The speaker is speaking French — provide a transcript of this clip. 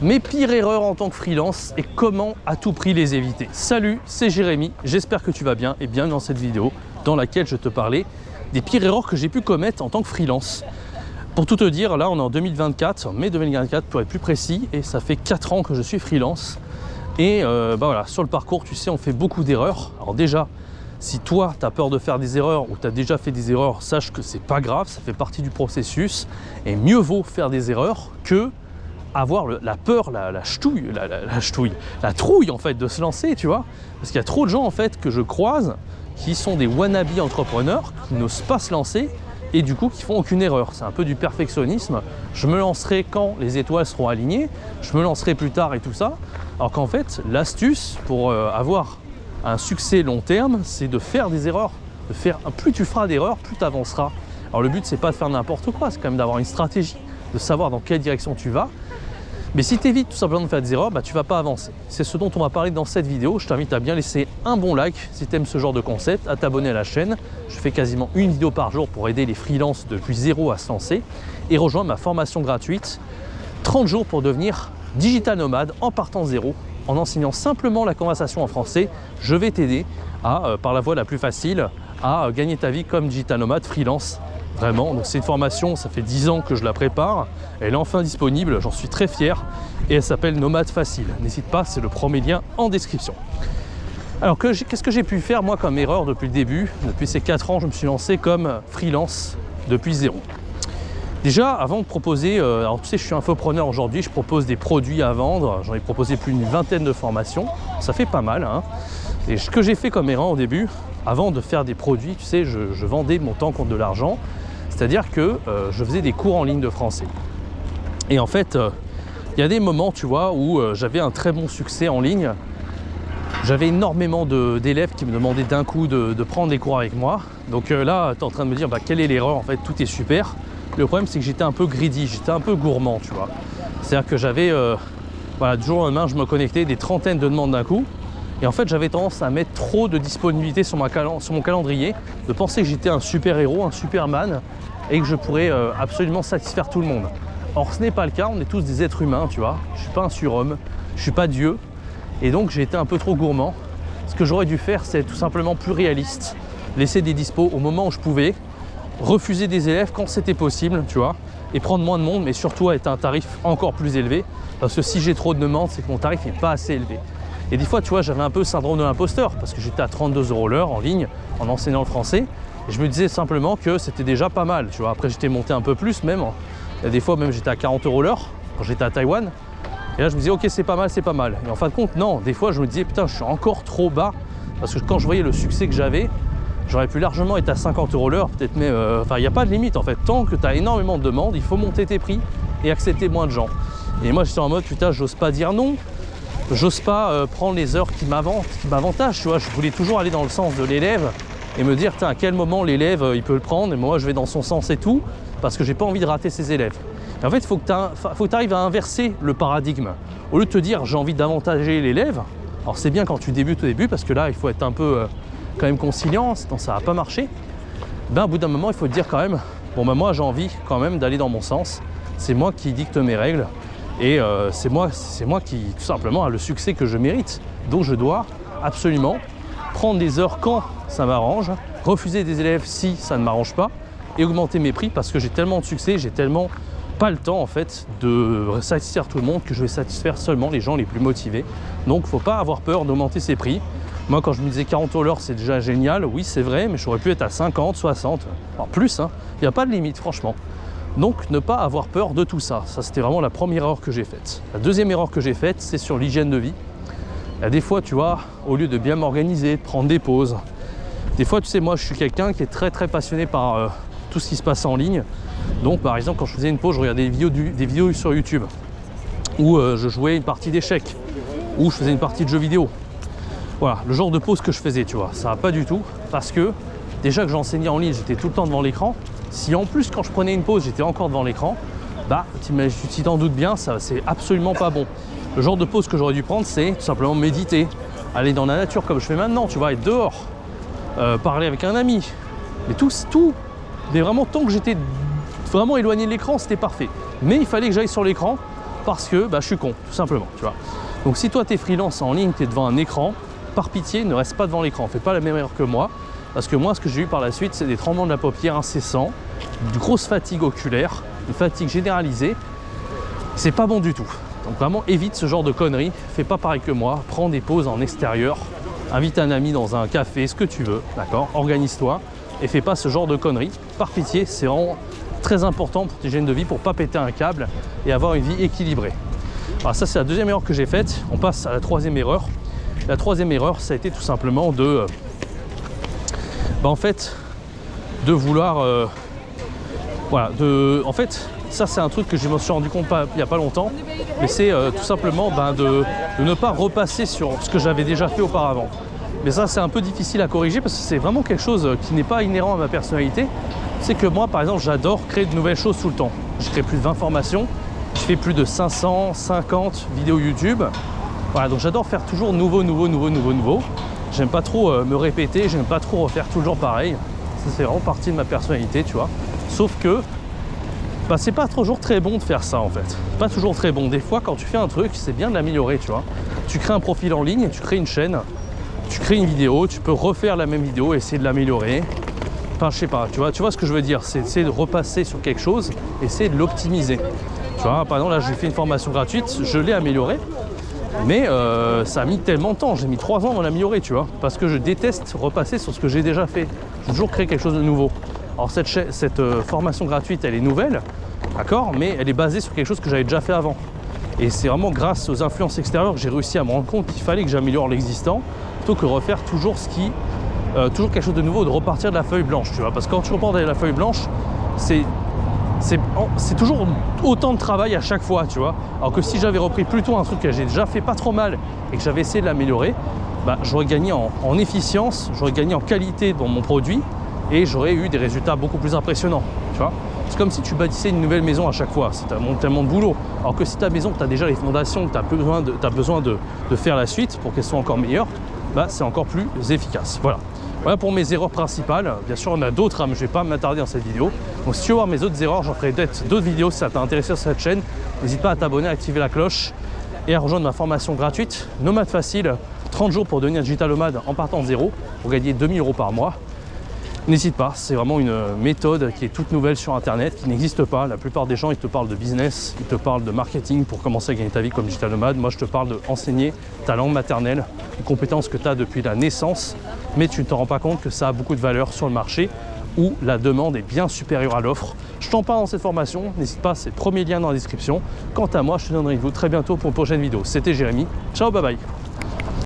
Mes pires erreurs en tant que freelance et comment à tout prix les éviter. Salut, c'est Jérémy, j'espère que tu vas bien et bienvenue dans cette vidéo dans laquelle je te parlais des pires erreurs que j'ai pu commettre en tant que freelance. Pour tout te dire, là on est en 2024, mai 2024 pour être plus précis, et ça fait 4 ans que je suis freelance. Et voilà, sur le parcours, tu sais, on fait beaucoup d'erreurs. Alors déjà, si toi tu as peur de faire des erreurs ou tu as déjà fait des erreurs, sache que c'est pas grave, ça fait partie du processus. Et mieux vaut faire des erreurs que avoir la peur, la trouille en fait de se lancer, tu vois. Parce qu'il y a trop de gens en fait que je croise qui sont des wannabe entrepreneurs, qui n'osent pas se lancer et du coup qui font aucune erreur. C'est un peu du perfectionnisme. Je me lancerai quand les étoiles seront alignées, je me lancerai plus tard et tout ça. Alors qu'en fait, l'astuce pour avoir un succès long terme, c'est de faire des erreurs. Plus tu feras d'erreurs, plus tu avanceras. Alors le but, c'est pas de faire n'importe quoi, c'est quand même d'avoir une stratégie, de savoir dans quelle direction tu vas. Mais si tu évites tout simplement de faire des erreurs, tu ne vas pas avancer. C'est ce dont on va parler dans cette vidéo. Je t'invite à bien laisser un bon like si tu aimes ce genre de concept, à t'abonner à la chaîne. Je fais quasiment une vidéo par jour pour aider les freelances depuis zéro à se lancer. Et rejoindre ma formation gratuite, 30 jours pour devenir digital nomade en partant de zéro. En enseignant simplement la conversation en français, je vais t'aider à, par la voie la plus facile, à gagner ta vie comme digital nomade freelance. Vraiment, donc c'est une formation, ça fait 10 ans que je la prépare, elle est enfin disponible, j'en suis très fier et elle s'appelle Nomade Facile. N'hésite pas, c'est le premier lien en description. Alors qu'est-ce que j'ai pu faire moi comme erreur depuis le début? Depuis ces 4 ans, je me suis lancé comme freelance depuis zéro. Déjà, avant de proposer, alors tu sais, je suis infopreneur aujourd'hui, je propose des produits à vendre, j'en ai proposé plus d'une vingtaine de formations, ça fait pas mal, hein. Et ce que j'ai fait comme erreur au début, avant de faire des produits, tu sais, je vendais mon temps contre de l'argent. C'est-à-dire que je faisais des cours en ligne de français. Et en fait, il y a des moments, tu vois, où j'avais un très bon succès en ligne. J'avais énormément d'élèves qui me demandaient d'un coup de prendre des cours avec moi. Donc là, tu es en train de me dire, quelle est l'erreur? En fait, tout est super. Le problème, c'est que j'étais un peu greedy, j'étais un peu gourmand, tu vois. C'est-à-dire que j'avais, voilà, du jour au lendemain, je me connectais des trentaines de demandes d'un coup. Et en fait, j'avais tendance à mettre trop de disponibilité sur mon calendrier, de penser que j'étais un super héros, un superman, et que je pourrais absolument satisfaire tout le monde. Or, ce n'est pas le cas, on est tous des êtres humains, tu vois. Je ne suis pas un surhomme, je ne suis pas Dieu, et donc j'ai été un peu trop gourmand. Ce que j'aurais dû faire, c'est tout simplement plus réaliste, laisser des dispos au moment où je pouvais, refuser des élèves quand c'était possible, tu vois, et prendre moins de monde, mais surtout avec un tarif encore plus élevé, parce que si j'ai trop de demandes, c'est que mon tarif n'est pas assez élevé. Et des fois, tu vois, j'avais un peu syndrome de l'imposteur parce que j'étais à 32 € l'heure en ligne en enseignant le français. Et je me disais simplement que c'était déjà pas mal, tu vois. Après, j'étais monté un peu plus même. Il y a des fois, même j'étais à 40 € l'heure quand j'étais à Taïwan. Et là, je me disais, ok, c'est pas mal, c'est pas mal. Et en fin de compte, non. Des fois, je me disais, putain, je suis encore trop bas. Parce que quand je voyais le succès que j'avais, j'aurais pu largement être à 50 € l'heure, peut-être, mais enfin, il n'y a pas de limite en fait. Tant que tu as énormément de demandes, il faut monter tes prix et accepter moins de gens. Et moi, j'étais en mode, putain, j'ose pas dire non. J'ose pas prendre les heures qui m'avantagent, tu vois. Je voulais toujours aller dans le sens de l'élève et me dire, à quel moment l'élève il peut le prendre et moi je vais dans son sens et tout, parce que j'ai pas envie de rater ses élèves. Et en fait, il faut que tu arrives à inverser le paradigme. Au lieu de te dire, j'ai envie d'avantager l'élève, alors c'est bien quand tu débutes au début, parce que là, il faut être un peu quand même conciliant, sinon ça va pas marcher. Au bout d'un moment, il faut te dire quand même, bon moi j'ai envie quand même d'aller dans mon sens, c'est moi qui dicte mes règles. Et c'est moi qui, tout simplement, a le succès que je mérite. Donc je dois absolument prendre des heures quand ça m'arrange, refuser des élèves si ça ne m'arrange pas, et augmenter mes prix parce que j'ai tellement de succès, j'ai tellement pas le temps en fait de satisfaire tout le monde que je vais satisfaire seulement les gens les plus motivés. Donc il ne faut pas avoir peur d'augmenter ses prix. Moi quand je me disais 40 € l'heure c'est déjà génial, oui c'est vrai, mais j'aurais pu être à 50, 60, en plus, hein. Il n'y a pas de limite franchement. Donc ne pas avoir peur de tout ça, ça c'était vraiment la première erreur que j'ai faite. La deuxième erreur que j'ai faite, c'est sur l'hygiène de vie. Il y a des fois, tu vois, au lieu de bien m'organiser, de prendre des pauses, des fois, tu sais, moi je suis quelqu'un qui est très passionné par tout ce qui se passe en ligne. Donc par exemple, quand je faisais une pause, je regardais des vidéos sur YouTube, où je jouais une partie d'échecs, ou je faisais une partie de jeux vidéo. Voilà, le genre de pause que je faisais, tu vois, ça va pas du tout, parce que déjà que j'enseignais en ligne, j'étais tout le temps devant l'écran. Si en plus, quand je prenais une pause, j'étais encore devant l'écran, tu t'en doutes bien, ça c'est absolument pas bon. Le genre de pause que j'aurais dû prendre, c'est tout simplement méditer, aller dans la nature comme je fais maintenant, tu vois, être dehors, parler avec un ami. Mais tout, mais vraiment, tant que j'étais vraiment éloigné de l'écran, c'était parfait. Mais il fallait que j'aille sur l'écran parce que je suis con, tout simplement, tu vois. Donc si toi tu es freelance en ligne, tu es devant un écran, par pitié, ne reste pas devant l'écran, fais pas la même erreur que moi, parce que moi, ce que j'ai eu par la suite, c'est des tremblements de la paupière incessants, une grosse fatigue oculaire, une fatigue généralisée. C'est pas bon du tout. Donc vraiment, évite ce genre de conneries, fais pas pareil que moi, prends des pauses en extérieur, invite un ami dans un café, ce que tu veux, d'accord, organise-toi et fais pas ce genre de conneries. Par pitié, c'est vraiment très important pour tes hygiène de vie, pour pas péter un câble et avoir une vie équilibrée. Alors ça, c'est la deuxième erreur que j'ai faite. On passe à la troisième erreur. La troisième erreur, ça a été tout simplement de en fait, de vouloir voilà, en fait, ça c'est un truc que je me suis rendu compte il n'y a pas longtemps, mais c'est tout simplement de ne pas repasser sur ce que j'avais déjà fait auparavant. Mais ça, c'est un peu difficile à corriger parce que c'est vraiment quelque chose qui n'est pas inhérent à ma personnalité. C'est que moi, par exemple, j'adore créer de nouvelles choses tout le temps. Je crée plus de 20 formations, je fais plus de 550 vidéos YouTube. Voilà, donc j'adore faire toujours nouveau. J'aime pas trop me répéter, j'aime pas trop refaire toujours pareil. Ça, c'est vraiment partie de ma personnalité, tu vois. Sauf que c'est pas toujours très bon de faire ça en fait. Pas toujours très bon. Des fois, quand tu fais un truc, c'est bien de l'améliorer, tu vois. Tu crées un profil en ligne, tu crées une chaîne, tu crées une vidéo, tu peux refaire la même vidéo, essayer de l'améliorer. Enfin, je sais pas, tu vois ce que je veux dire, c'est essayer de repasser sur quelque chose, essayer de l'optimiser. Tu vois, par exemple, là, j'ai fait une formation gratuite, je l'ai améliorée, mais ça a mis tellement de temps, j'ai mis 3 ans à l'améliorer, tu vois, parce que je déteste repasser sur ce que j'ai déjà fait. Je veux toujours créer quelque chose de nouveau. Alors, cette formation gratuite, elle est nouvelle, d'accord, mais elle est basée sur quelque chose que j'avais déjà fait avant. Et c'est vraiment grâce aux influences extérieures que j'ai réussi à me rendre compte qu'il fallait que j'améliore l'existant, plutôt que refaire toujours toujours quelque chose de nouveau, de repartir de la feuille blanche, tu vois. Parce que quand tu repars de la feuille blanche, c'est toujours autant de travail à chaque fois, tu vois. Alors que si j'avais repris plutôt un truc que j'ai déjà fait pas trop mal et que j'avais essayé de l'améliorer, j'aurais gagné en efficience, j'aurais gagné en qualité dans mon produit et j'aurais eu des résultats beaucoup plus impressionnants, tu vois. C'est comme si tu bâtissais une nouvelle maison à chaque fois, c'est tellement de boulot. Alors que si ta maison, tu as déjà les fondations, tu as besoin de faire la suite pour qu'elle soit encore meilleure, c'est encore plus efficace. Voilà pour mes erreurs principales. Bien sûr, on a d'autres, mais je ne vais pas m'attarder dans cette vidéo. Donc si tu veux voir mes autres erreurs, j'en ferai peut-être d'autres vidéos si ça t'a intéressé sur cette chaîne. N'hésite pas à t'abonner, à activer la cloche et à rejoindre ma formation gratuite Nomade Facile, 30 jours pour devenir digital nomade en partant de zéro, pour gagner 2 000 € par mois. N'hésite pas, c'est vraiment une méthode qui est toute nouvelle sur internet, qui n'existe pas. La plupart des gens, ils te parlent de business, ils te parlent de marketing pour commencer à gagner ta vie comme digital nomade. Moi, je te parle d'enseigner ta langue maternelle, une compétence que tu as depuis la naissance, mais tu ne te rends pas compte que ça a beaucoup de valeur sur le marché où la demande est bien supérieure à l'offre. Je t'en parle dans cette formation, n'hésite pas, c'est le premier lien dans la description. Quant à moi, je te donne rendez-vous très bientôt pour une prochaine vidéo. C'était Jérémy, ciao, bye bye.